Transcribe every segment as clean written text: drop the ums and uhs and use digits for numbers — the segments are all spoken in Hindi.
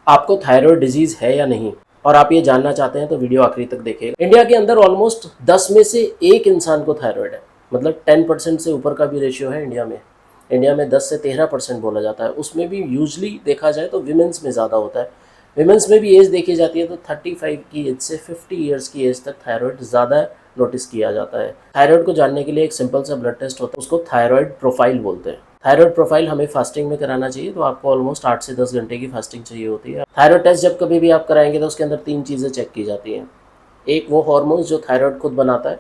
आपको थायराइड डिजीज़ है या नहीं, और आप ये जानना चाहते हैं तो वीडियो आखिरी तक देखिएगा। इंडिया के अंदर ऑलमोस्ट 10 में से 1 इंसान को थायराइड है, मतलब 10% से ऊपर का भी रेशियो है इंडिया में। इंडिया में 10 से 13% बोला जाता है, उसमें भी यूजली देखा जाए तो विमेंस में ज़्यादा होता है। विमेंस में भी एज देखी जाती है तो 35 की एज से 50 ईयर्स की एज तक थायराइड ज़्यादा नोटिस किया जाता है। थायराइड को जानने के लिए एक सिंपल सा ब्लड टेस्ट होता है, उसको थायराइड प्रोफाइल बोलते हैं। थायराइड प्रोफाइल हमें फास्टिंग में कराना चाहिए, तो आपको ऑलमोस्ट 8 से 10 घंटे की फास्टिंग चाहिए होती है। थायराइड टेस्ट जब कभी भी आप कराएंगे तो उसके अंदर 3 चीज़ें चेक की जाती हैं। एक वो हार्मोन्स जो थायराइड खुद बनाता है,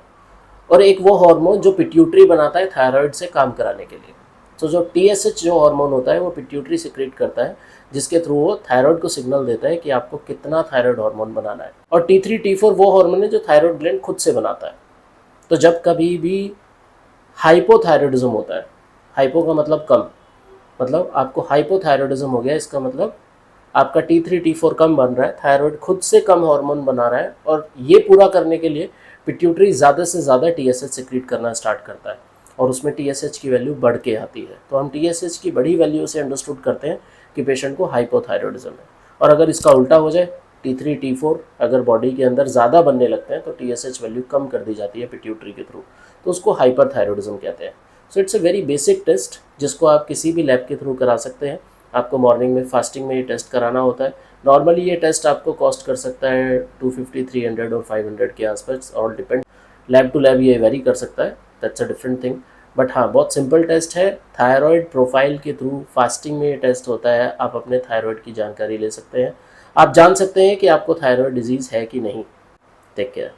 और एक वो हार्मोन जो पिट्यूटरी बनाता है थायराइड से काम कराने के लिए। तो जो TSH जो हार्मोन होता है वो पिट्यूटरी सिक्रेट करता है, जिसके थ्रू वो थायराइड को सिग्नल देता है कि आपको कितना थायराइड हार्मोन बनाना है। और T3 T4 वो हार्मोन है जो थायराइड ग्लैंड खुद से बनाता है। तो जब कभी भी हाइपोथायरॉयडिज्म होता है, हाइपो का मतलब कम, मतलब आपको हाइपोथायरॉयडिज्म हो गया, इसका मतलब आपका T3 T4 कम बन रहा है, थायराइड खुद से कम हार्मोन बना रहा है, और ये पूरा करने के लिए पिट्यूटरी ज़्यादा से ज़्यादा TSH सिक्रीट करना स्टार्ट करता है, और उसमें TSH की वैल्यू बढ़ के आती है। तो हम TSH की बड़ी वैल्यू से अंडरस्टूड करते हैं कि पेशेंट को हाइपोथायरॉयडिज्म है। और अगर इसका उल्टा हो जाए, T3 T4 अगर बॉडी के अंदर ज़्यादा बनने लगते हैं तो TSH वैल्यू कम कर दी जाती है पिट्यूटरी के थ्रू, तो उसको हाइपरथायरॉयडिज्म कहते हैं। So it's a very basic test जिसको आप किसी भी लैब के थ्रू करा सकते हैं। आपको मॉर्निंग में फास्टिंग में ये टेस्ट कराना होता है। नॉर्मली ये टेस्ट आपको कॉस्ट कर सकता है 250, 300 और 500 के आसपास, और डिपेंड लैब टू लैब ये वेरी कर सकता है, that's a different thing. But हाँ, बहुत सिंपल टेस्ट है। थायराइड प्रोफाइल के थ्रू फास्टिंग में ये टेस्ट होता है, आप अपने थायराइड की जानकारी ले सकते हैं। आप जान सकते हैं कि आपको थायराइड डिजीज़ है कि नहीं। Take care.